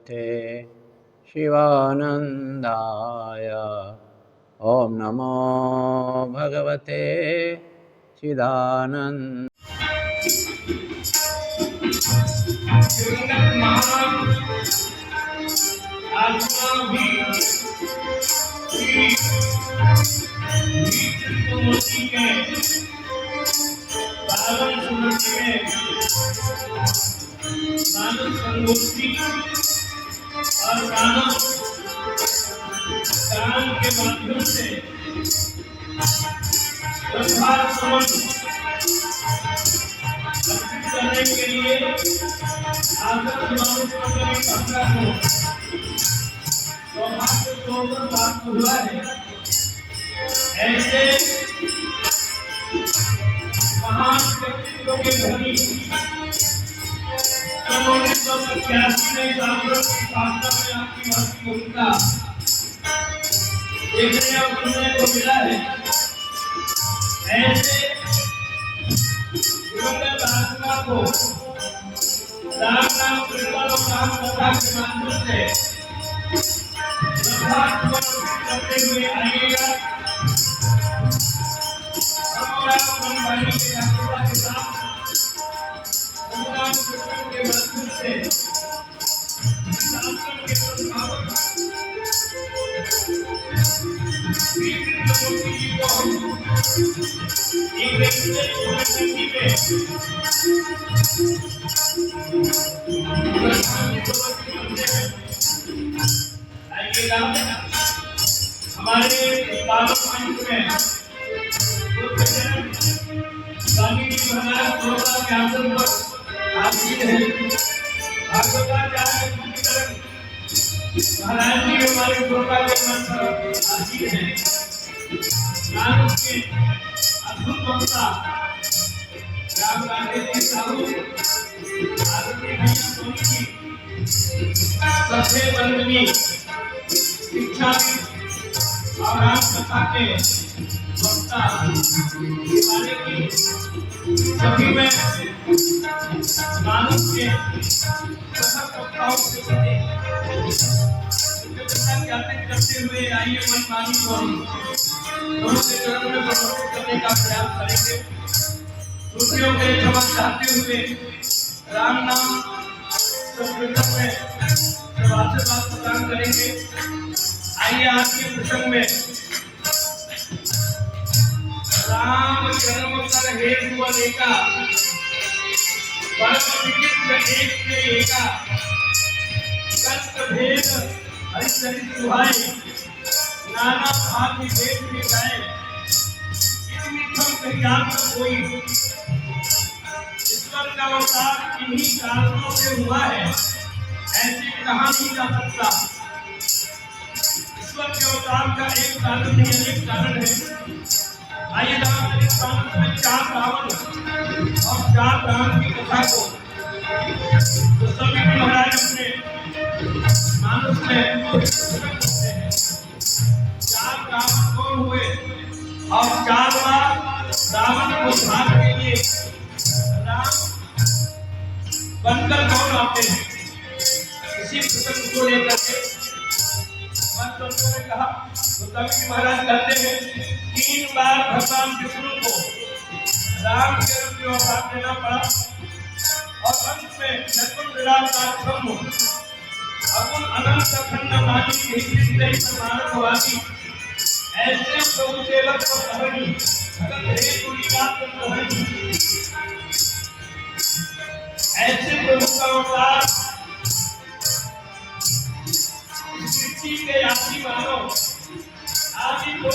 भगवते शिवानंदाय। ओम नमो भगवते चिदानंद। और दान के माध्यम से करने के लिए प्राप्त हुआ है। ऐसे महान व्यक्तित्व के धनी उन्होंने 1987 में जागरण की स्थापना में आपकी महत्वपूर्ण भूमिका देखने और सुनने को मिला है। ऐसे दिवंगत आत्मा को राम नाम कीर्तन और नाम कथा के माध्यम से करते हुए आइएगा। हमारा मन वाणी के आशीर्वाद के साथ भगवान कृष्ण के माध्यम से शास्त्र के प्रभाव एक व्यक्ति हमारे पावन मंच में स्वामी जी महाराज प्रोग्राम के आसन पर आसीन है। भागवताचार्य महाराज जी हमारे प्रोग्राम के मंच पर आसीन है। नानक के अद्भुत वक्ता राम राधे जी साहू आदरणीय भैया सोनी जी सबसे वंदनीय शिक्षा और राम कथा के वक्ता वाले की सभी में मानव के कथा वक्ताओं के प्रति ज्ञापन करते हुए आइए मन मानी को दोनों के चरणों में प्रस्तुत करने का प्रयास करेंगे। दूसरों के क्षमा चाहते हुए राम नाम संकीर्तन में आशीर्वाद प्रदान करेंगे। आइए आज के प्रसंग में राम जन्म कर हेतु अनेका परम विचित्र एक से एका कष्ट भेद हरिचरित सुहाए नाना भांति वेद में गाए ज्ञान कोई ईश्वर का अवतार इन्हीं कारणों से हुआ है ऐसे कहा नहीं जा सकता। ईश्वर के अवतार का एक कारण नहीं अनेक कारण है। आइए रामचरित मानस में 4 रावण और 4 राम की कथा को तो सभी महाराज अपने मानस में करते हैं। 4 रावण कौन हुए और 4 बार रावण को उद्धार के लिए राम बनकर कौन आते हैं। इसी प्रसंग को लेकर के मंत्रों ने कहा गोस्वामी महाराज कहते हैं 3 बार भगवान विष्णु को राम के रूप में अवतार लेना पड़ा और अंत में नकुल विराट का ब्रह्म अकुल अनंत अखंड मानी के मानववादी ऐसे प्रभु सेवक को कहनी भगत हे पूरी बात को कहनी ऐसे प्रभु का अवतार सृष्टि के आदि मानव आदि को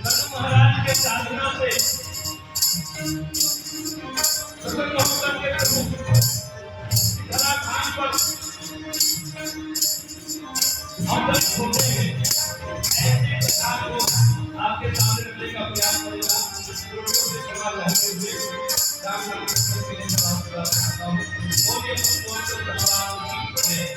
मनु महाराज के साधना से प्रसन्न होकर के प्रभु धरा खान पर अवतरित होते हैं। ऐसे कथा को आपके सामने रखने का प्रयास करूंगा। लोगों से सवाल रहते हुए राम नाम के लिए सवाल करता हूं। बोलिए संतोष से भगवान की जय।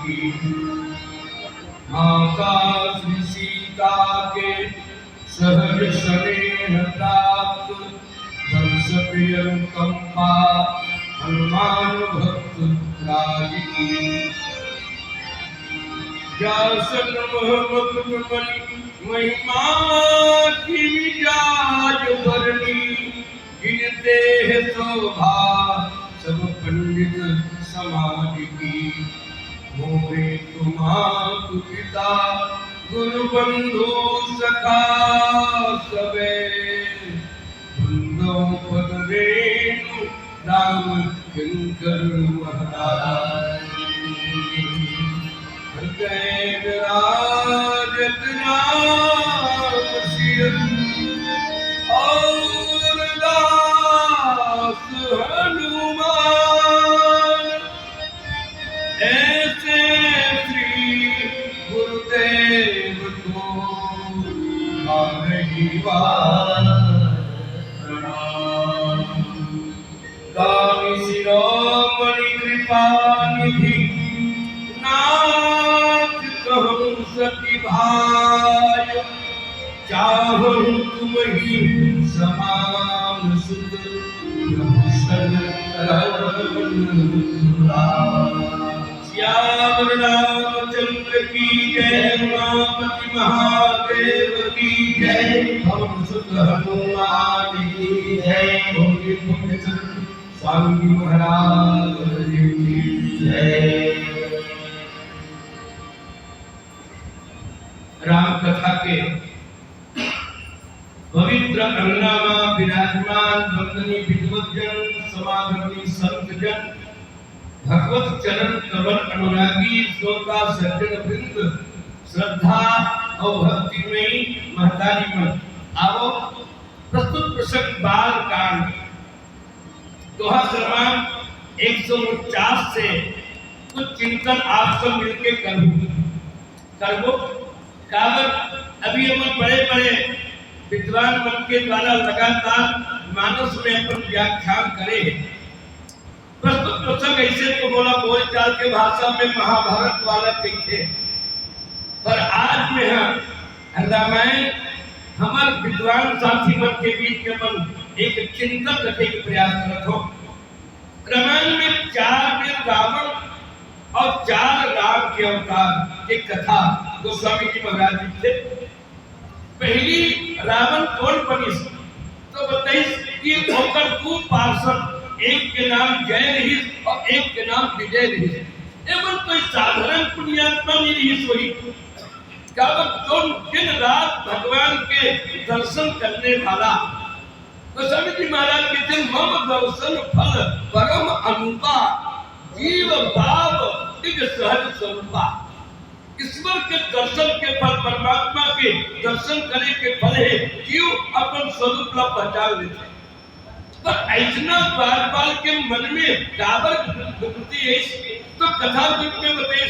की। माता श्री सीता के सहज स्नेह प्राप्त वर्ष प्रिय कंपा हनुमान भक्त राज की। व्यासन मुकुट मणि महिमा की मिजाज बरनी, गिनते हैं शोभा सब पंडित समाज की। मोरे तुमातु पिता गुरु बंधु सखा सबे, बंदो पद रेणु राम किंकर महाराज। जय राजत राम सिर और दास हनुमान, ऐसे श्री गुरुदेव को बारही बार प्रणाम। दानी शिरोमणि कृपा निधि नाथ कहूँ सती भाई, चाहूँ तुम ही समान सुत श्याम रामचंद्र की जय, उमापति महादेव की जय, पवन सुत हनुमान की जय, बोले पुण्य स्वामी महाराज की जय। राम कथा के पवित्र अंगनामा विराजमान वंदनीय विद्वज्जन समागमी संतजन, भगवत चरण कमल अनुरागी श्रोता सज्जन वृंद, श्रद्धा और भक्ति में महतारी मन, आओ प्रस्तुत प्रसंग बाल कांड दोहा क्रमांक 149 से कुछ चिंतन आप सब मिलकर करबो। काबर अभी हम बड़े बड़े विद्वान मन के द्वारा लगातार मानस में अपन व्याख्यान करे हैं। प्रस्तुत प्रसंग ऐसे तो बोला बोलचाल के भाषा में महाभारत वाला कहते, पर आज में रामायण हमारे विद्वान साथी मन के बीच में अपन एक चिंतन रखे के प्रयास करत हो। रामायण में 4 दिन रावण और 4 राम के अवतार की कथा गोस्वामी जी महाराज जी थे। पहली रावण कौन बनिस तो बताइस कि होकर 2 पार्षद, एक के नाम जय रहिस और एक के नाम विजय रहिस। एवं कोई साधारण पुण्यात्मा नहीं रहिस वही, काबर दिन रात भगवान के दर्शन करने वाला। गोस्वामी जी महाराज कहते मम दर्शन फल परम अनुपा, जीव भाव दिग सहज स्वरूपा। ईश्वर के दर्शन के फल, परमात्मा के दर्शन करने के फल है जीव अपन स्वरूप ला पहचान लेते। पर ऐसा बार के मन में काबर विकृति है तो कथा रूप में बताइए।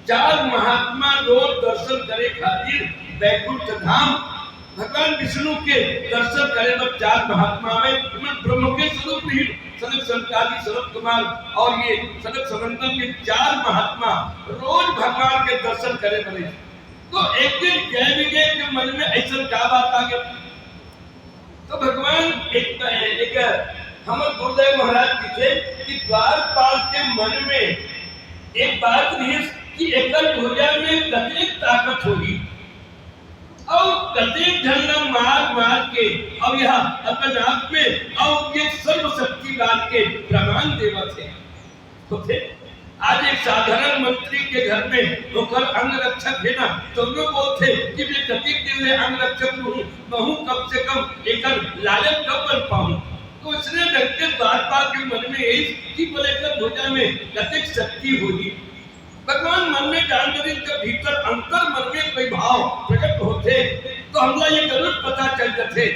4 महात्मा लोग दर्शन करे खातिर बैकुंठ धाम भगवान विष्णु के दर्शन करे पर 4 महात्मा में ब्रह्म के स्वरूप ही सनक संकाली सनत कुमार और ये सनक समंदर के 4 महात्मा रोज भगवान के दर्शन करे बने। तो एक दिन जय विजय के मन में ऐसा क्या बात आ गई तो भगवान एक हमारे गुरुदेव महाराज जी थे कि द्वारपाल के मन में एक बात रही कि एकल भुजा में कतनी ताकत होगी और कतनी जन्म मार के और यह अपन आप में और ये सर्वशक्ति लाल के प्रमाण देवत है तो थे। आज एक साधारण मंत्री के घर में होकर अंग रक्षक है ना, तो लोग बोलते कि मैं कति दिन में अंग रक्षक हूँ कम से कम एक लायक कब बन पाऊं। तो इसने रखते द्वारपाल के मन में यही कि बोले कर भुजा में कतिक शक्ति होगी। भगवान मन में जानकारी के भीतर अंतर मन में कोई भाव प्रकट होते तो हमला ये जरूर पता चल जाते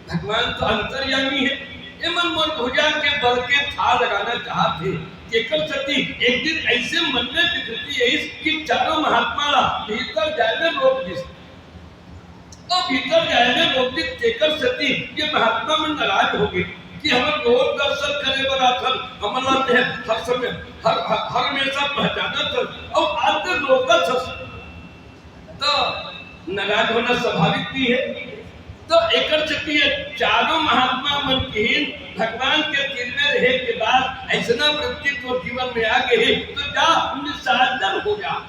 भगवान तो अंतर्यामी है। ये मन मोर भुजा के बल के था लगाना चाहते केकर सती एक दिन ऐसे मन में विकृति है कि 4 महात्मा ला भीतर जाने रोक दिस तो भीतर जाने रोक दिस केकर सती ये महात्मा मन नाराज हो गए। कि हम रोज दर्शन करे बराथन हमला ते हर समय हर हमेशा पहचाना था और आज तो रोकत तो नाराज होना स्वाभाविक भी है। तो एकर चक्की चारों महात्मा मन के भगवान के तीर में रहे के बाद ऐसा वृत्ति तो जीवन में आ गए तो जा निशाचर हो जा।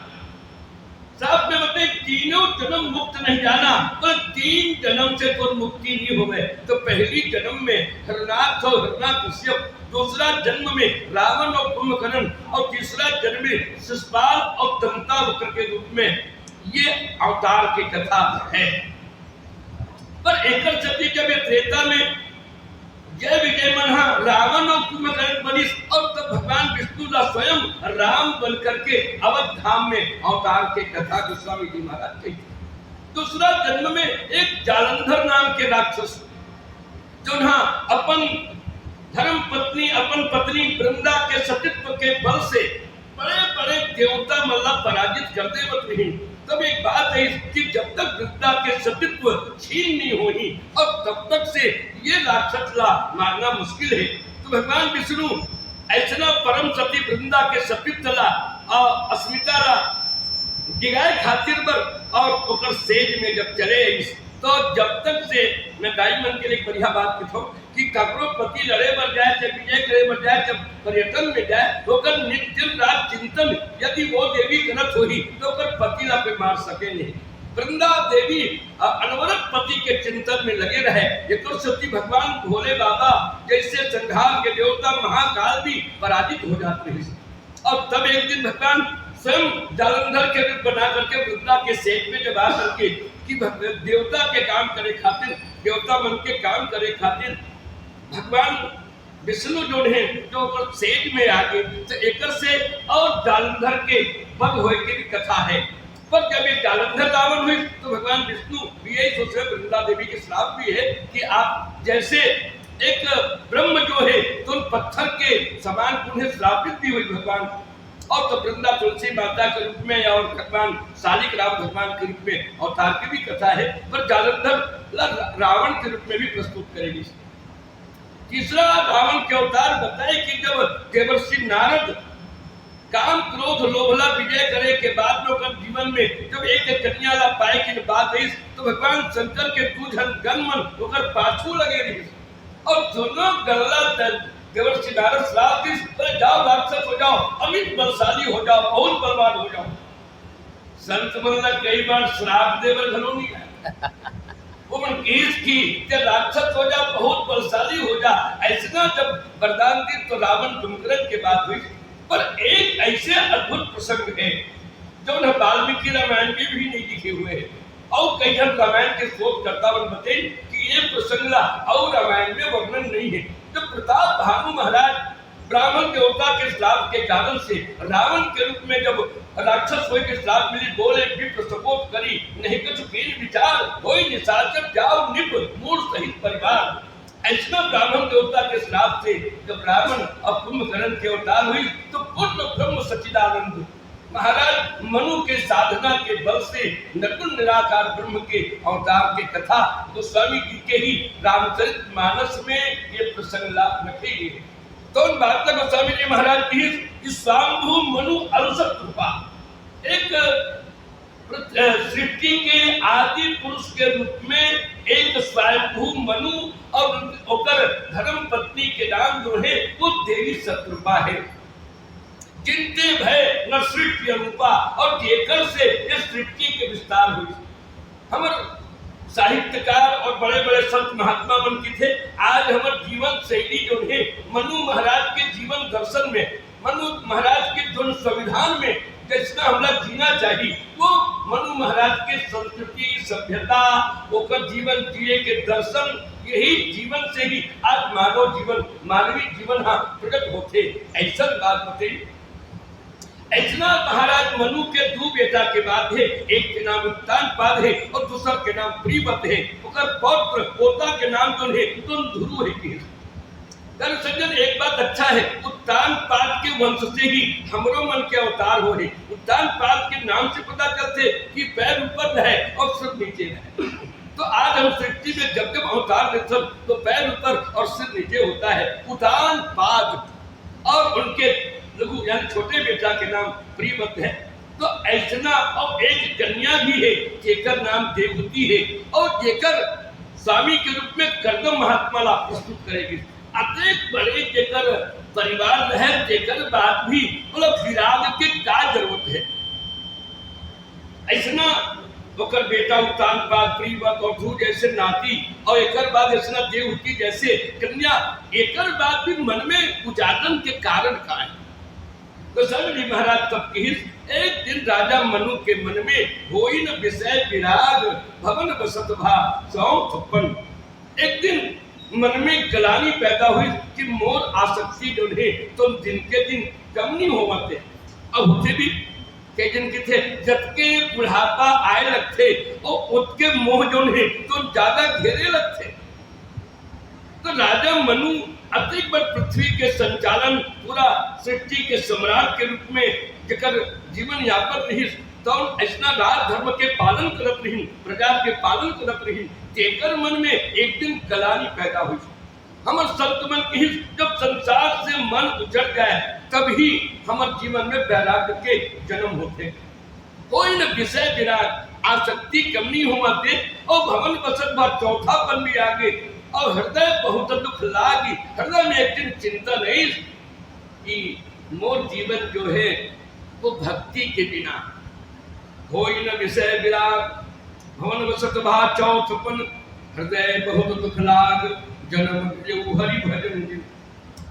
साहब में बताए तीनों जन्म मुक्त नहीं जाना, पर 3 जन्म से तो मुक्ति नहीं हो गए। तो पहली जन्म में हरनाथ और हिरण्याकश्यप, दूसरा जन्म में रावण और कुंभकर्ण और तीसरा जन्म में शिशुपाल और दंतावक्र के रूप में ये अवतार की कथा है। पर एकर चलते जब त्रेता में जय विजय मना रावण और कुंभकर्ण बनी और तब भगवान विष्णु का स्वयं राम बन करके अवध धाम में अवतार के कथा गोस्वामी जी महाराज कही। दूसरा जन्म में एक जालंधर नाम के राक्षस जो अपन धर्म पत्नी अपन पत्नी वृंदा के सतीत्व के बल से बड़े बड़े देवता मतलब पराजित कर देवत नहीं। तब एक बात है कि जब तक वृंदा के सतीत्व छीन नहीं होगी और तब तक से ये राक्षस ला मारना मुश्किल है। तो भगवान विष्णु ऐसा परम सती वृंदा के सतीत्व ला और अस्मिता ला दिगाए खातिर पर और ओकर सेज में जब चले तो जब तक से मैं डायमंड के लिए बढ़िया बात कहता कि ककरो पति लड़े पर जाए चाहे विजय करे पर जाए जब पर्यटन में जाए तो कर नित्य रात चिंतन यदि वो देवी गलत होगी तो कर पति ला पे मार सके नहीं। वृंदा देवी अनवरत पति के चिंतन में लगे रहे। एक सती भगवान भोले बाबा जैसे संहार के देवता महाकाल भी पराजित हो जाते हैं। और तब एक दिन भगवान स्वयं जालंधर के रूप बना करके वृंदा के सेठ में जब आ करके कि देवता के काम करे खातिर देवता मन के काम करे खातिर भगवान विष्णु जो है जो सेठ में आ गए तो एक से और जालंधर के वध होए की कथा है। पर जब ये जालंधर रावण हुई तो भगवान विष्णु भी यही सोच रहे वृंदा देवी के श्राप भी है कि आप जैसे एक ब्रह्म जो है तो पत्थर के समान उन्हें श्रापित भी हुई भगवान। और तो वृंदा तुलसी माता के रूप में और भगवान शालिक राम भगवान के रूप में अवतार की भी कथा है। पर जालंधर रावण के रूप में भी प्रस्तुत करेगी। तीसरा रावण के अवतार बताए कि जब देवर्षि नारद काम क्रोध लोभला विजय करे के बाद लोग जीवन में जब एक कन्या ला पाए की बात है तो भगवान शंकर के दूधन गणमन होकर पाछू लगे रही और दोनों गल्ला देवर्षि नारद श्राप दी जाओ राक्षस हो जाओ अमित बलशाली हो जाओ बहुत बलवान हो जाओ। संत मन कई बार श्राप देवर घलो नहीं है वो मन केस की कि राक्षस हो जा बहुत बलशाली हो जा ऐसा जब वरदान दी तो रावण कुंभकर्ण के बात हुई। पर एक ऐसे अद्भुत प्रसंग है जो न वाल्मीकि रामायण में भी नहीं लिखे हुए हैं और कई जन रामायण के शोधकर्ता बताए कि ये प्रसंग और रामायण में वर्णन नहीं है। जब प्रताप भानु महाराज ब्राह्मण देवता के श्राप के कारण से रावण के रूप में जब राक्षस होए के श्राप मिली बोले विप्र सपोत करी नहीं कुछ पीर विचार होई निशाचर जाओ निप मूल सहित परिवार। ऐसा ब्राह्मण देवता के श्राप से जब रावण और कुंभकर्ण के अवतार हुई तो पूर्ण ब्रह्म सच्चिदानंद महाराज मनु के साधना के बल से निर्गुण निराकार ब्रह्म के अवतार के कथा तो स्वामी जी के ही रामचरितमानस में ये प्रसंग रखे गए। तो उन बात का गोस्वामी जी महाराज की स्वाम्भु मनु अलसत कृपा एक सृष्टि के आदि पुरुष के रूप में एक स्वयंभू मनु और धर्म पत्नी के नाम जो है वो देवी सतरूपा है जिनते भय न सृष्टि रूपा और जेकर से इस सृष्टि के विस्तार हुई। हमारे साहित्यकार और बड़े बड़े संत महात्मा मन की थे। आज हमारे जीवन शैली जो है मनु महाराज के जीवन दर्शन में मनु महाराज के जो संविधान में जैसा हमला जीना चाहिए वो मनु महाराज के संस्कृति सभ्यता होकर जीवन जिए के दर्शन यही जीवन से ही आज मानव जीवन मानवीय जीवन प्रकट होते। ऐसा बात होते ऐसा महाराज मनु के 2 बेटा के बाद है एक के नाम उत्तानपाद है और दूसरा के नाम प्रीवत है उकर पौत्र पोता के नाम जो है ध्रुव है कि सज्जन एक बात अच्छा है उत्तानपाद के वंश से ही हमरो मन के अवतार हो उत्तानपाद के नाम से पता चलते कि पैर ऊपर है और सिर नीचे है। तो आज हम सृष्टि में जब जब अवतार लेते हैं तो पैर ऊपर और सिर नीचे होता है, उठान पाद। और उनके लघु यानी छोटे बेटा के नाम प्रियव्रत है। तो ऐसा और एक कन्या भी है जेकर नाम देवहूति है, और जेकर स्वामी के रूप में कर्दम महात्मा ला प्रस्तुत करेगी। अतेक बड़े जेकर परिवार है, जेकर बात भी मतलब विराग के का जरूरत है। ऐसा ओकर बेटा उत्तान पाद प्रियव्रत और ध्रुव जैसे नाती, और एकर बाद ऐसा देवहूति जैसे कन्या, एकर बाद भी मन में उजागरण के कारण का है। तो स्वामी जी महाराज तब की एक दिन राजा मनु के मन में होई न विषय विराग भवन बसत भा 156। एक दिन मन में गलानी पैदा हुई कि मोर आसक्ति जो है तो दिन के दिन कम नहीं होते। अब होते भी कई दिन के थे जबकि बुढ़ापा आए लगते और उसके मोह जो है तो ज्यादा घेरे लगते। तो राजा मनु अतिक बड़ पृथ्वी के संचालन पूरा सृष्टि के सम्राट के रूप में जकर जीवन यापन रही, तो ऐसा राज धर्म के पालन करत रही, प्रजा के पालन करत रही। तेकर मन में एक दिन गलानी पैदा हुई। हमर संत मन की जब संसार से मन उजड़ जाए तभी हमारे जीवन में वैराग्य के जन्म होते। कोई न विषय विराग आसक्ति कम नहीं होते, और भवन बसत बार चौथापन भी आगे, और हृदय बहुत दुख लागी। हृदय में एक दिन चिंता नहीं कि मोर जीवन जो है वो भक्ति के बिना। कोई न विषय विराग भवन बसत बार चौथापन, हृदय बहुत दुख लाग जन्म हरि भजन दिन।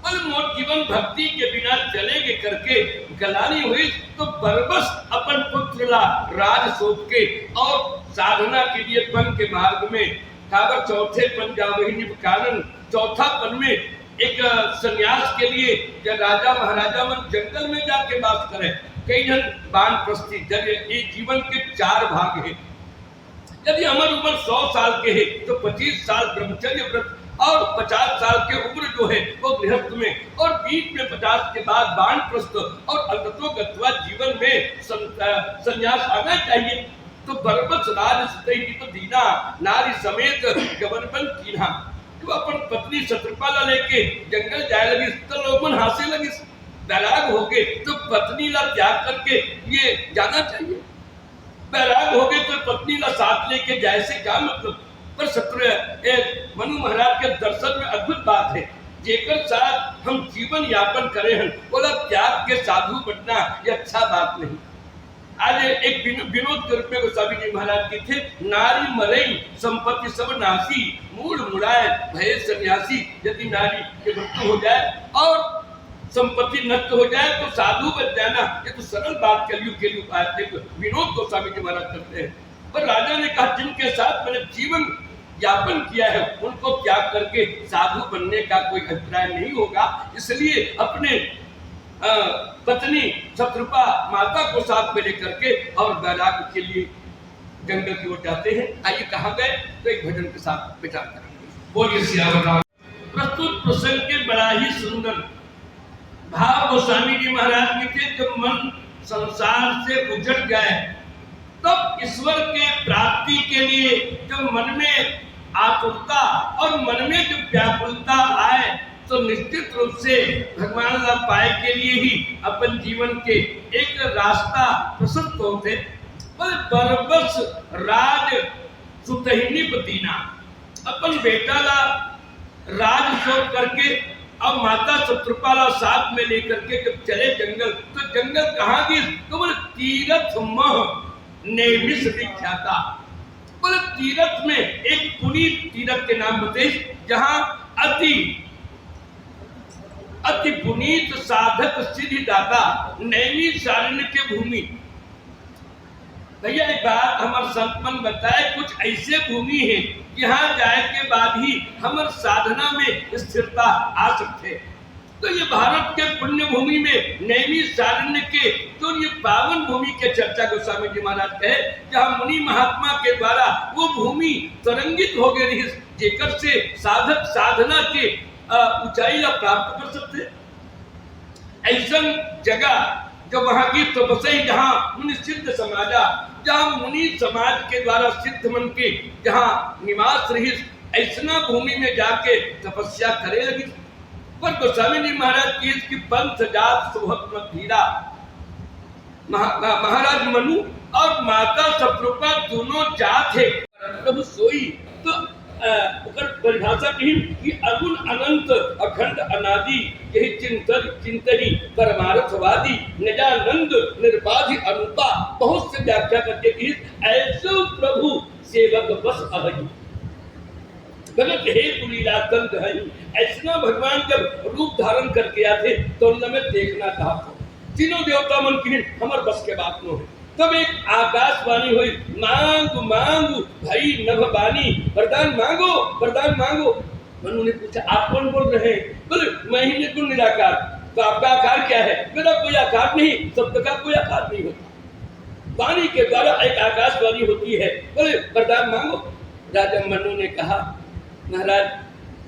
और मोर जीवन भक्ति के बिना चलेगे करके गलानी हुई। तो बरबस अपन पुत्र ला राज सौंप के और साधना के लिए पन के मार्ग में काबर चौथे पन जावही कारण चौथा पन में एक सन्यास के लिए जब राजा महाराजा मन जंगल में जाके बात करें। कई जन वानप्रस्थी, जब ये जीवन के 4 भाग है। यदि हमारी उम्र 100 साल के है तो 25 साल ब्रह्मचर्य व्रत और 50 साल के उम्र जो है वो गृहस्थ में, और बीच में 50 के बाद वानप्रस्थ और अंततोगत्वा जीवन में संन्यास आना चाहिए। तो बरबस राज सतई तो दीना नारी समेत गवर्नपन कीना। तो अपन पत्नी शत्रुपाला लेके जंगल जाए लगी तो लोग मन हंसे लगी। वैराग हो गए तो पत्नी ला त्याग करके ये जाना चाहिए। वैराग हो गए तो पत्नी ला साथ लेके जाए से क्या मतलब। पर शत्रु मनु महाराज के दर्शन में अद्भुत बात है, जेकर साथ हम जीवन यापन करे हैं बोला त्याग के साधु बनना ये अच्छा बात नहीं। आज एक विनोद के रूप में गोस्वामी जी महाराज की थे, नारी मरई संपत्ति सब नासी मूल मुड़ाए भय सन्यासी। यदि नारी की मृत्यु हो जाए और संपत्ति नष्ट हो जाए तो साधु बन जाना, ये तो सरल बात कलयुग के लिए विनोद गोस्वामी जी महाराज करते हैं। पर राजा ने कहा जिनके साथ मैंने जीवन यापन किया है उनको त्याग करके साधु बनने का कोई अभिप्राय नहीं होगा। इसलिए अपने पत्नी शत्रुपा माता को साथ में लेकर के और वैराग्य के लिए जंगल की ओर जाते हैं। आइए कहाँ गए तो एक भजन के साथ विचार करेंगे। बोलिए सियावर राम। प्रस्तुत प्रसंग के बड़ा ही सुंदर भाव गोस्वामी जी महाराज के थे। जब मन संसार से उजड़ जाए तब ईश्वर के प्राप्ति के लिए जब मन में आतुरता और मन में जब व्याकुलता आए तो निश्चित रूप से भगवान ला पाए के लिए ही अपन जीवन के एक रास्ता प्रशस्त होते। पर बरबस राज सुतहिनी पतीना, अपन बेटा ला राज सौंप करके अब माता शत्रुपाला साथ में लेकर के जब चले जंगल, तो जंगल कहाँ गई तो बोले तीरथ मह नेमिष विख्याता। बोले तीरथ में एक पुनीत तीरथ के नाम बताइए जहां अति अति पुनीत साधक सिद्धि दाता नैमिषारण्य के भूमि। भैया एक बात हमारे संतमन बताए, कुछ ऐसे भूमि है यहाँ जाए के बाद ही हमारे साधना में स्थिरता आ सकते। तो ये भारत के पुण्य भूमि में नैमिषारण्य के तो ये पावन भूमि के चर्चा गोस्वामी जी महाराज कहे, जहाँ मुनि महात्मा के द्वारा वो भूमि तरंगित हो गई, जेकर से साधक साधना के ऊंचाई प्राप्त कर सकते। ऐसा जगह जो वहां की तपस्या जहाँ मुनि सिद्ध समाजा जहाँ मुनि समाज के द्वारा सिद्ध मन के जहाँ निवास रही, ऐसना भूमि में जाके तपस्या करे लगी। पर गोस्वामी जी महाराज की पंथ जात सोहत मत धीरा, महाराज मनु और माता शत्रुपा दोनों जात है प्रभु सोई। तो परिभाषा की कि अगुण अनंत अखंड अनादि यही चिंतनी परमार्थवादी निजानंद निर्बाधि अनुपा, बहुत से व्याख्या करके कि ऐसे प्रभु सेवक बस अहि भगत हे पुरीला तंग है। ऐसा भगवान जब रूप धारण करके आते तो उनमें देखना चाहता, तीनों देवता मन की हमार बस के बात में है। तब एक आकाशवाणी हुई, मांगू मांगू भाई नभ बानी, वरदान मांगो वरदान मांगो। मनु ने पूछा आप कौन बोल रहे हैं? बोले मैं ही निर्गुण निराकार। तो आपका आकार क्या है? मेरा कोई आकार नहीं, शब्द का कोई आकार नहीं होता, वाणी के द्वारा एक आकाशवाणी होती है। बोले वरदान मांगो। राजा मनु ने कहा महाराज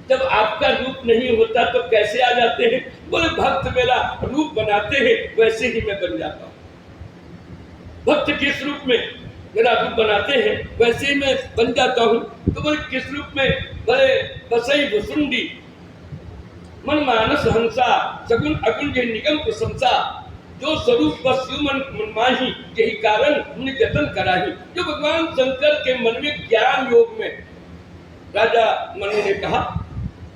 जब आपका रूप नहीं होता तो कैसे आ जाते हैं? बोले भक्त मेरा रूप बनाते हैं वैसे ही मैं बन जाता हूँ। भक्त किस रूप में मेरा रूप बनाते हैं वैसे ही मैं बन जाता हूँ। तो बोले किस रूप में? बोले बसई भुसुंडी मन मानस हंसा, सगुन अगुण यही निगम प्रशंसा, जो स्वरूप बस मन माही यही कारण जतन कराही। जो भगवान शंकर के मन में ज्ञान योग में, राजा मनु ने कहा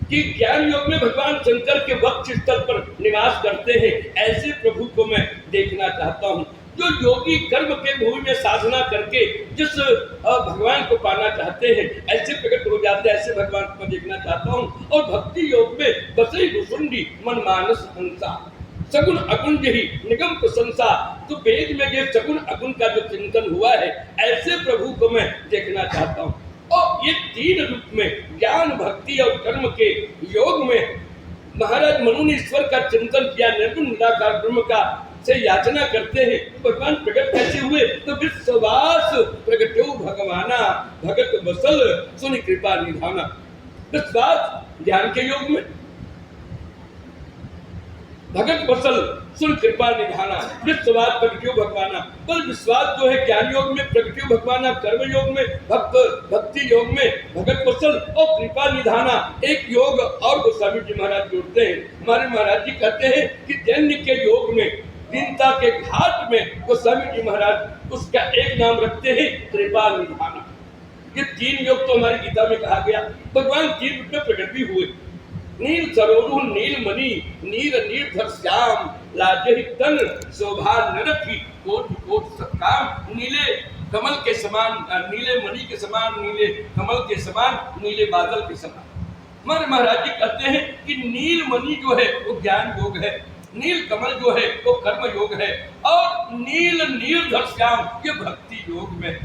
कि ज्ञान योग में भगवान शंकर के वक्ष स्थल पर निवास करते हैं, ऐसे प्रभु को मैं देखना चाहता हूँ। जो योगी कर्म के भूमि में साधना करके जिस भगवान को पाना चाहते हैं ऐसे प्रकट हो जाते हैं, ऐसे भगवान को देखना चाहता हूँ। और भक्ति योग में बसई भुसुंडी मन मानस हंसा, सगुण अगुण यही निगम प्रशंसा। तो वेद में ये सगुण अगुण का जो चिंतन हुआ है ऐसे प्रभु को मैं देखना चाहता हूँ। और ये तीन रूप में ज्ञान भक्ति और कर्म के योग में महाराज मनु ने ईश्वर का चिंतन किया, निर्गुण निराकार ब्रह्म का से याचना करते हैं। तो भगवान प्रकट कैसे हुए? तो विश्वास प्रकटो भगवाना भगत बसल सुनि कृपा निधाना। विश्वास ध्यान के योग में, भगत बसल सुन कृपा निधाना, विश्वास प्रगट्यो भगवाना। पर विश्वास जो है ज्ञान योग में, प्रगट्यो भगवाना कर्म योग में, भक्ति योग में भगत बसल और कृपा निधाना। एक योग और गोस्वामी जी महाराज जोड़ते हैं। हमारे महाराज जी कहते हैं कि दैन्य के योग में, दीनता के घाट में गोस्वामी जी महाराज उसका एक नाम रखते हैं कृपा निधाना। ये तीन योग तो हमारी गीता में कहा गया। भगवान तीन रूप में प्रकट भी हुए। नील सरोरु नील मणि नीर निर्धर श्याम, लाजहि तन शोभा नरखी कोटि कोटि सत्काम। नीले कमल के समान, नीले मणि के समान, नीले कमल के समान, नीले बादल के समान। हमारे महाराज जी कहते हैं कि नील मणि जो है वो ज्ञान योग है, नील कमल जो है वो कर्म योग है, और नील निर्धर श्याम ये भक्ति योग में।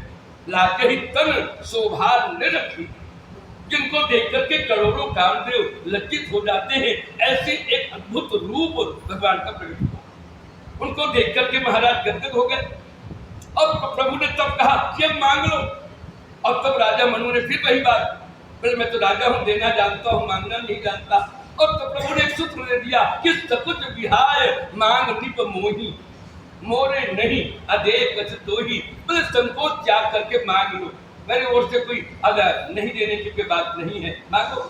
लाजहि तन शोभा नरखी, जिनको देख करके करोड़ों कामदेव लज्जित हो जाते हैं, ऐसे एक अद्भुत रूप भगवान का प्रकट हुआ। उनको देख करके महाराज गदगद हो गए। और प्रभु ने तब कहा कि अब मांग लो। और तब राजा मनु ने फिर वही बात, बोले मैं तो राजा हूँ, देना जानता हूँ, मांगना नहीं जानता। और तो प्रभु ने एक सूत्र दे दिया कि सकुच विहाय मांग निप मोही, मोरे नहीं अदेख कछ तोही। बोले संकोच त्याग करके मांग लो, मेरी ओर से कोई अगर नहीं देने की बात नहीं है, मांगो।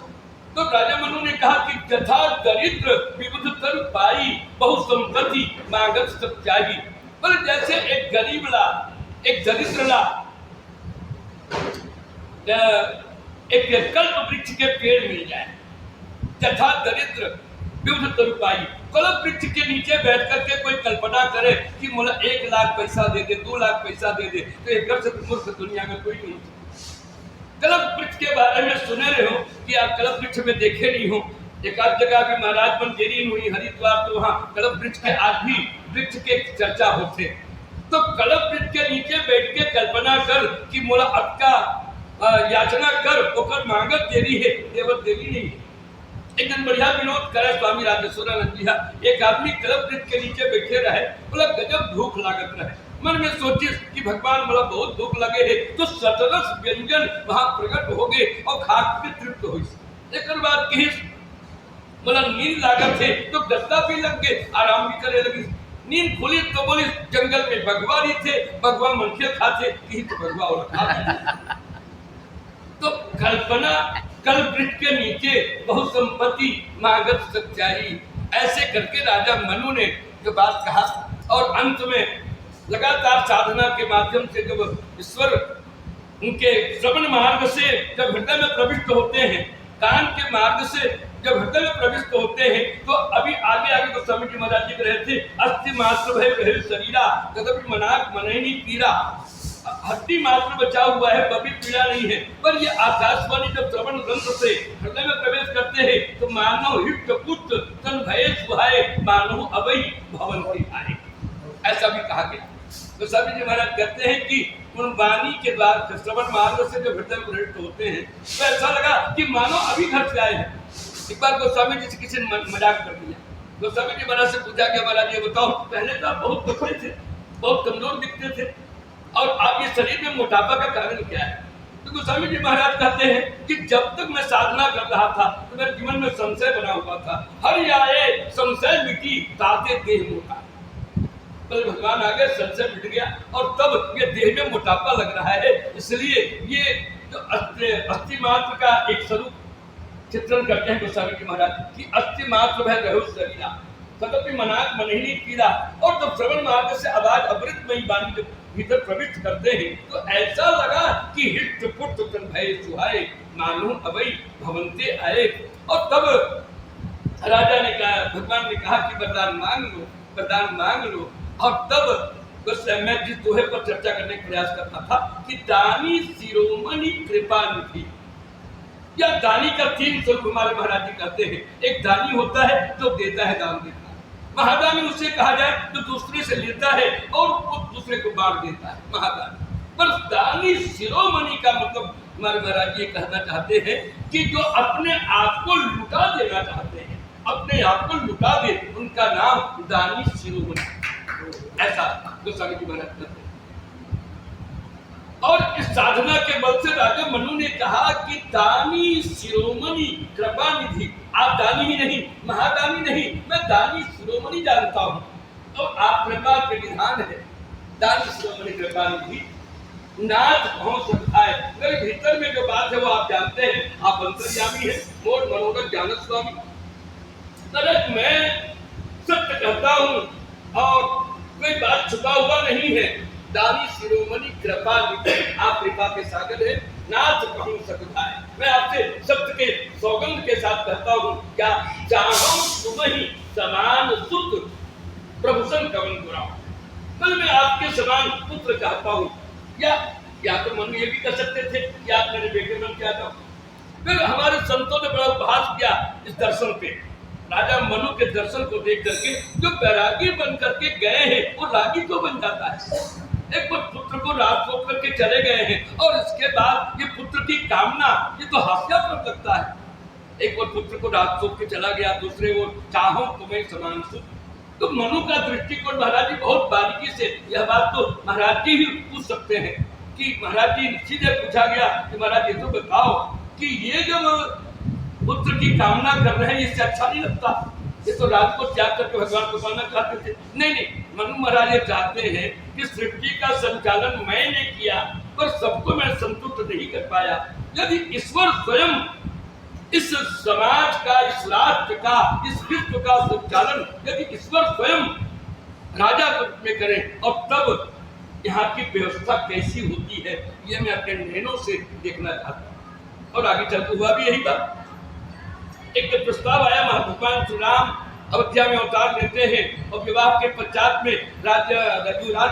तो राजा मनु ने कहा कि यथा दरिद्र विबुध तर पाई, बहु संपत्ति मांगत सब चाही। बोले जैसे एक गरीब ला, एक दरिद्र ला एक कल्प वृक्ष के पेड़ मिल जाए, यथा दरिद्र विबुध तर पाई। कल्प वृक्ष के नीचे बैठ करके कोई कल्पना करे कि मुझे 1 लाख पैसा दे दे, 2 लाख पैसा दे दे, तो एक से मूर्ख दुनिया में कोई नहीं। कल्प वृक्ष के बारे में सुने रहे हो कि आप कल्प वृक्ष में देखे नहीं हो। एक आध जगह भी महाराज बन देरी हुई हरिद्वार, तो वहाँ कल्प वृक्ष के आज भी वृक्ष के चर्चा होते। तो कल्प वृक्ष के नीचे बैठ के कल्पना कर कि मोला अटका याचना कर, ओकर मांगत देरी है, देवत देरी नहीं। एक दिन बढ़िया विनोद करे स्वामी राजेश्वरानंद जी। एक आदमी कल्प वृक्ष के नीचे बैठे रहे, बोला गजब भूख लागत रहे। मन में सोचे कि भगवान मला बहुत भूख लगे है, तो सतरस व्यंजन वहां प्रकट हो गए और खा के तृप्त हो। एक बात कही मला नींद लागत है, तो गद्दा भी लग गए, आराम भी करे लगी। नींद खुली तो बोली जंगल में भगवा नहीं थे, भगवा मनखे खाते कि तो भगवा और खाते। तो कल्पना कल वृक्ष के नीचे बहुसंपत्ति मागत सच्चाई, ऐसे करके राजा मनु ने जो बात कहा और अंत में लगातार साधना के माध्यम से जब ईश्वर उनके श्रवण मार्ग से जब हृदय में प्रविष्ट होते हैं, कान के मार्ग से जब हृदय में प्रविष्ट होते हैं, तो अभी आगे आगे तो स्वामी जी महाराज जी रहे थे, अस्थि मात्र भय रहे शरीरा तदपि मनाक मन ही पीरा। हड्डी मात्र बचा हुआ है, कभी पीड़ा नहीं है। पर ये आकाशवाणी जब श्रवण तंत्र से हृदय में प्रवेश करते हैं तो मानव हिट पुत्र तन भय सुहाए मानव अवई भवन की आए, ऐसा भी कहा गया। तो स्वामी जी महाराज कहते हैं कि उन वाणी के द्वारा श्रवण मार्ग से जब हृदय में प्रविष्ट होते हैं तो ऐसा लगा कि मानो अभी घर से आए हैं। एक बार गोस्वामी जी से किसी ने मजाक कर दिया। गोस्वामी जी महाराज से पूछा कि महाराज ये बताओ, पहले तो आप बहुत पतले थे, बहुत कमजोर दिखते थे, और आप ये शरीर में मोटापा का कारण क्या है? तो गोस्वामी जी महाराज कहते हैं कि जब तक मैं साधना कर रहा था तो मेरे जीवन में संशय बना हुआ था, हर आए संशय मिटी ताते देह मोटा। तो भगवान आ गए, संशय मिट गया और तब ये देह में मोटापा लग रहा है। इसलिए ये जो अस्थि मात्र का एक स्वरूप चित्रण करते हैं गोस्वामी जी महाराज कि अस्थि मात्र भय रहो शरीरा तदपि मनाक मन ही पीड़ा। और जब श्रवण मार्ग से आवाज अमृतमयी वाणी जब भीतर प्रविष्ट करते हैं तो ऐसा लगा कि हिट पुट तन भय सुहाए मानो अवई भवंते आए। और तब राजा ने कहा, भगवान ने कहा कि वरदान मांग लो, वरदान मांग लो। और तब मैं जिस दोहे पर चर्चा करने का प्रयास करता था कि दानी शिरोमणि कृपा निधि, या दानी का तीन स्वरूप हमारे महाराज जी कहते हैं। एक दानी होता है जो देता है, दान देता है। महादानी उसे कहा जाए जो दूसरे से लेता है और वो दूसरे को बांट देता है, महादानी। पर दानी शिरोमणि का मतलब हमारे महाराज जी कहना चाहते हैं कि जो अपने आप को लुटा देना चाहते हैं, अपने आप को लुटा दे, उनका नाम दानी शिरोमणि, ऐसा गोस्वामी जी महाराज कहते हैं। और इस साधना के बल से राजा मनु ने कहा कि दानी शिरोमणि कृपा निधि, आप दानी ही नहीं, महादानी नहीं, मैं दानी शिरोमणि जानता हूं और आप कृपा के निधान है। दानी शिरोमणि कृपा निधि नाथ पहुंच सकता है। मेरे भीतर में जो बात है वो आप जानते हैं, आप अंतर्यामी हैं, मोर मनोरथ ज्ञान स्वामी। तलक मैं सत्य कहता हूं और कोई बात छुपा हुआ नहीं है। दानी शिरोमणि कृपा निधि, आप कृपा के सागर हैं, नाथ कहूं सकता है। मैं आपसे सत्य के सौगंध के साथ कहता हूं, क्या चाहो तुम ही समान सुत प्रभु सन कवन गुराओ। कल मैं आपके समान पुत्र चाहता हूं। या तो मनु ये भी कर सकते थे कि आप मेरे बेटे बन के आ जाओ। फिर हमारे संतों ने बड़ा उपहास किया इस दर्शन पे। राजा मनु के दर्शन को देख करके जो बैरागी बन करके गए हैं वो रागी क्यों बन जाता है? एक बार पुत्र को राज सौंप करके चले गए हैं और इसके बाद ये पुत्र की कामना, ये तो हास्यास्पद लगता है। एक बार पुत्र को राज सौंप के चला गया, दूसरे वो चाहो तुम्हें समान सुख। तो मनु का दृष्टिकोण महाराज जी बहुत बारीकी से, यह बात तो महाराज जी ही पूछ सकते हैं कि महाराज जी सीधे पूछा गया कि महाराज ये तो बताओ कि ये जब पुत्र की कामना कर रहे हैं इससे अच्छा नहीं लगता? ये तो राज को त्याग करके भगवान को पाना चाहते थे। नहीं, मनु महाराज ये चाहते हैं कि सृष्टि का संचालन मैंने किया पर सबको मैं संतुष्ट नहीं कर पाया। यदि ईश्वर स्वयं इस समाज का, इस राष्ट्र का, इस विश्व का संचालन यदि ईश्वर स्वयं राजा के रूप में करें और तब यहाँ की व्यवस्था कैसी होती है, ये मैं अपने नैनों से देखना चाहता हूँ। और आगे चलते हुआ भी यही बात, एक प्रस्ताव आया, भगवान श्री राम अयोध्या में अवतार लेते हैं और विवाह के पश्चात में राज्य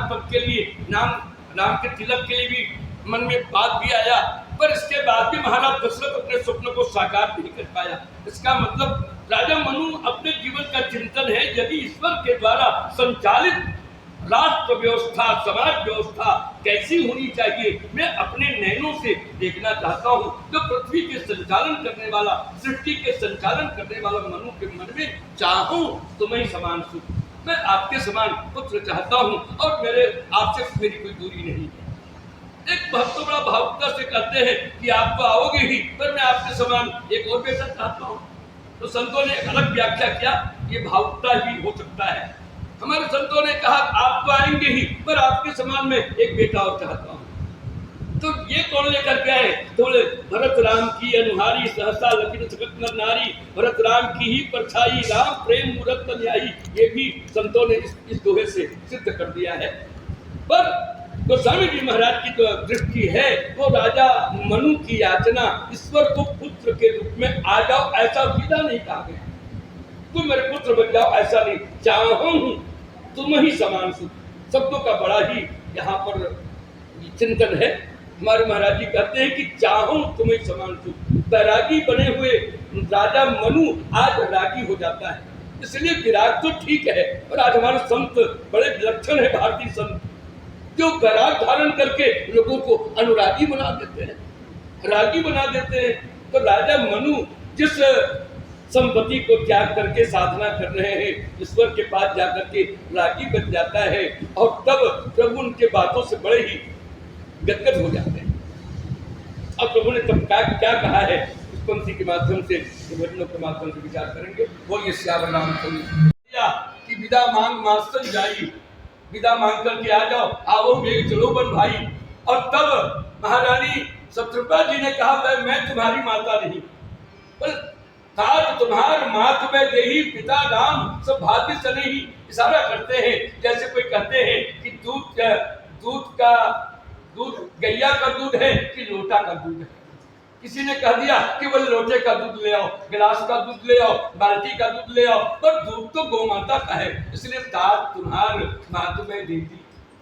पद के लिए नाम के तिलक के लिए भी मन में बात भी आया। पर इसके बाद भी महाराज दशरथ अपने स्वप्न को साकार नहीं कर पाया। इसका मतलब राजा मनु अपने जीवन का चिंतन है, यदि ईश्वर के द्वारा संचालित राष्ट्र व्यवस्था, समाज व्यवस्था कैसी होनी चाहिए, मैं अपने नैनों से देखना चाहता हूँ। जो पृथ्वी के संचालन करने वाला, सृष्टि के संचालन करने वाला मनु के मन में चाहूं तुम्हें समान सुख, मैं आपके समान पुत्र चाहता हूँ और मेरे आपसे मेरी कोई दूरी नहीं है। एक भक्त तो बड़ा भावुकता से कहते हैं कि आप तो आओगे ही, पर मैं आपके समान एक और बेटा चाहता हूँ। तो संतों ने एक अलग व्याख्या किया, ये भावुकता ही हो सकता है। हमारे संतों ने कहा आप तो आएंगे ही, पर आपके समान में एक बेटा और चाहता हूँ। तो ये कौन लेकर के आए? बोले भरत राम की अनुहारी, सहसा लखन सकत नर नारी, भरत राम की ही परछाई, राम प्रेम मूरत न्यायी। ये भी संतों ने इस दोहे से सिद्ध कर दिया है। पर गोस्वामी जी महाराज की जो दृष्टि है वो राजा मनु की याचना, ईश्वर को पुत्र के रूप में आ जाओ ऐसा सीधा नहीं कहा गया, तुम मेरे पुत्र बन जाओ ऐसा नहीं, चाहूं तुम ही समान सुख। शब्दों का बड़ा ही यहाँ पर चिंतन है। हमारे महाराज जी कहते हैं कि चाहूं तुम ही समान सुख। बैरागी बने हुए राजा मनु आज रागी हो जाता है, इसलिए विराग तो ठीक है। और आज हमारे संत बड़े विलक्षण है, भारतीय संत जो वैराग धारण करके लोगों को अनुरागी बना देते हैं, रागी बना देते हैं। तो राजा मनु जिस संपत्ति को त्याग करके साधना कर रहे हैं, ईश्वर के पास जाकर के रागी बन जाता है, और तब प्रभु उनके बातों से बड़े ही गदगद हो जाते हैं। अब प्रभु ने तब क्या कहा है, इस पंक्ति के माध्यम से, वचनों के माध्यम से विचार करेंगे। वो ये श्यावर रामचंद्र कि विदा मांग मास्टर जाई, विदा मांग करके आ जाओ, आओ बेग चलो बन भाई। और तब महारानी शत्रुपा जी ने कहा मैं तुम्हारी माता नहीं, पर तात तुम्हार मात में देही पिता राम सब भाग्य से नहीं। इशारा करते हैं जैसे कोई कहते हैं कि दूध गैया का दूध है कि लोटा का दूध है। किसी ने कह दिया कि वो लोटे का दूध ले आओ, गिलास का दूध ले आओ, बाल्टी का दूध ले आओ, पर दूध तो गौ माता का है, इसलिए तात तुम्हार मात में देती।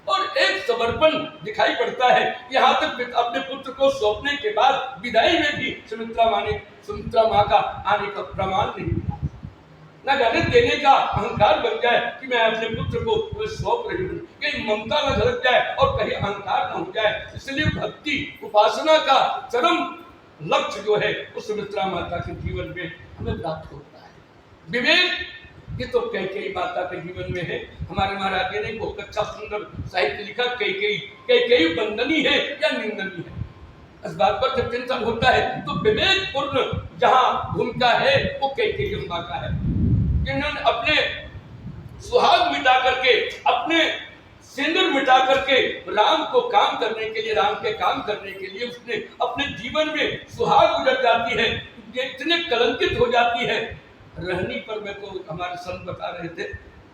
और एक समर्पण दिखाई पड़ता है। यहाँ तक अपने पुत्र को सौंपने के बाद विदाई में भी सुमित्रा माँ का आने का प्रमाण नहीं मिला। न जाने देने का अहंकार बन जाए कि मैं अपने पुत्र को सौंप रही हूँ, कहीं ममता न झलक जाए और कहीं अहंकार न हो जाए। इसलिए भक्ति उपासना का चरम लक्ष्य जो है उस सुमित्रा माता के जीवन में हमें प्राप्त होता है। विवेक ये तो कैकेयी माता के जीवन में है। हमारे महाराज जी ने बहुत अच्छा सुंदर साहित्य लिखा, कैकेयी वंदनीय है या निंदनीय है। इस बात पर जब चिंतन होता है तो विवेक पूर्ण जहाँ भूमिका है वो कैकेयी अम्बा का है, जिन्होंने अपने सुहाग मिटा करके, अपने सिंदूर मिटा करके राम को काम करने के लिए, राम के काम करने के लिए उसने अपने जीवन में सुहाग उजड़ जाती है, इतने कलंकित हो जाती है। रहनी पर में तो हमारे संत बता रहे थे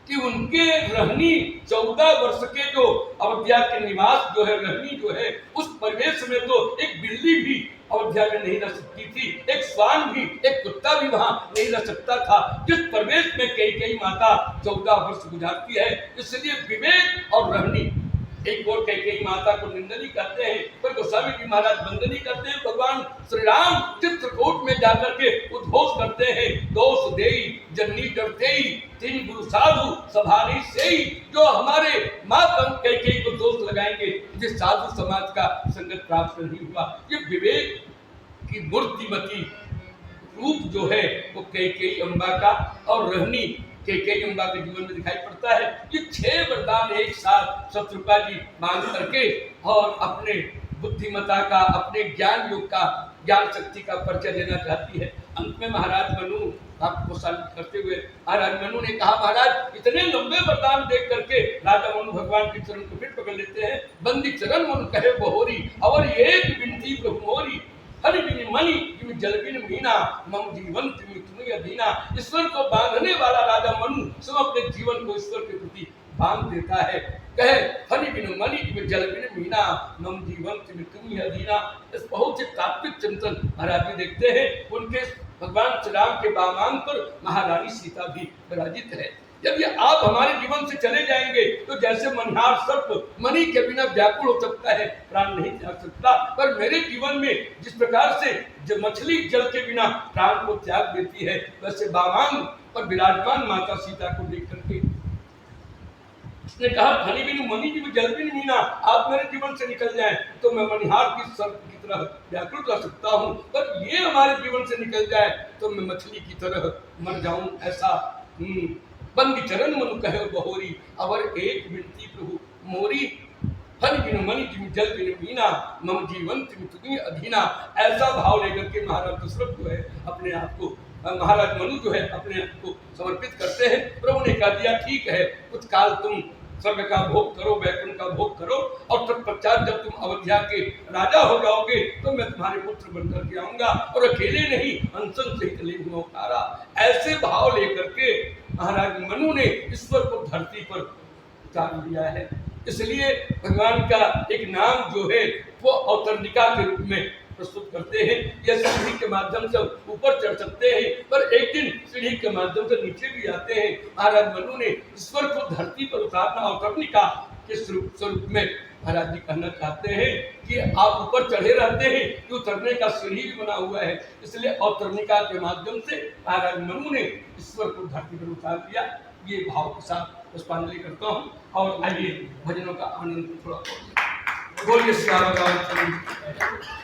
कि उनके रहनी 14 वर्ष के जो अयोध्या के निवास जो है, रहनी जो है, उस परिवेश में तो एक बिल्ली भी अयोध्या में नहीं रह सकती थी, एक श्वान भी, एक कुत्ता भी वहां नहीं रह सकता था, जिस परिवेश में कैकेयी माता 14 वर्ष गुजारती है। इसलिए विवेक और रहनी, एक और कैकेयी माता को निंदनी कहते हैं, पर गोस्वामी जी महाराज वंदनी करते हैं। भगवान श्री राम चित्रकूट में जाकर के उद्घोष करते हैं, दोष देई जननी डरतेई तीन गुरु साधु सभारी सेई। जो हमारे माँ कैकेयी को दोष लगाएंगे, जिस साधु समाज का संगत प्राप्त नहीं हुआ। ये विवेक की मूर्तिमती रूप जो है वो कैकेयी अम्बा का और रहनी कैकेयी अम्बा के जीवन में दिखाई पड़ता है। ये 6 वरदान एक साथ शत्रुपा जी मांग करके और अपने बुद्धिमता का, अपने ज्ञान योग का, ज्ञान शक्ति का परिचय देना चाहती है। अंत में महाराज मनु आपको शांत करते हुए महाराज मनु ने कहा, महाराज इतने लंबे वरदान देख करके राजा मनु भगवान के चरण को फिर पकड़ लेते हैं। बंदी चरण मनु कहे बहोरी, और एक विनती प्रभु मोरी, हरि बिन मणि जिम जल बिन मीना, मम जीवन तुम्हें अधीना। ईश्वर को बांधने वाला राजा मनु सब अपने जीवन को ईश्वर के प्रति बांध देता है। कहे हरि बिन मणि जिम जल बिन मीना, मम जीवन तुम्हें अधीना। इस बहुत से तात्विक चिंतन महाराज जी देखते हैं। उनके भगवान श्री राम के वामांग पर महारानी सीता भी विराजित है। यदि आप हमारे जीवन से चले जाएंगे तो जैसे मनिहार सर्प मणि के बिना व्याकुल हो सकता है, प्राण नहीं त्याग सकता, पर मेरे जीवन में जिस प्रकार से जो मछली जल के बिना प्राण को त्याग देती है, वैसे वामांग पर विराजमान माता सीता को देख करके उसने कहा, फनी बिन मणि जी जल बिन मीना, आप मेरे जीवन से निकल जाएं तो मैं मनिहार की सर्प की तरह व्याकुल रह सकता हूँ, पर ये हमारे जीवन से निकल जाए तो मैं मछली की तरह मर जाऊं। ऐसा बंदी चरण मनु कहे बहोरी, अवर एक विनती प्रभु मोरी, हरि बिन मणि जिम जल बिन मीना, मम जीवन तुम्हें अधीना। ऐसा भाव लेकर के महाराज दशरथ जो है अपने आप को, महाराज मनु जो है अपने आप को समर्पित करते हैं। प्रभु ने कह दिया ठीक है, कुछ काल तुम स्वर्ग का भोग करो, वैकुंठ का भोग करो, और तत्पश्चात जब तुम अयोध्या के राजा हो जाओगे तो मैं तुम्हारे पुत्र बनकर के आऊंगा, और अकेले नहीं अंसन सहित ले उतारा। ऐसे भाव लेकर के महाराज मनु ने ईश्वर को धरती पर उतार दिया है। इसलिए भगवान का एक नाम जो है वो अवतरणिका के रूप में प्रस्तुत करते हैं। यह सीढ़ी के माध्यम से ऊपर चढ़ सकते हैं, पर एक दिन सीढ़ी के माध्यम से नीचे भी आते हैं। महाराज मनु ने ईश्वर को धरती पर उतारना अवतरणिका के स्वरूप में महाराज जी कहना चाहते हैं कि आप ऊपर चढ़े रहते हैं कि उतरने का सीढ़ी भी बना हुआ है। इसलिए अवतरणिका के माध्यम से महाराज मनु ने ईश्वर को धरती पर उतार दिया। ये भाव के साथ पुष्पांजलि करता हूँ, और आइए भजनों का आनंद थोड़ा बोलिए। श्री राम।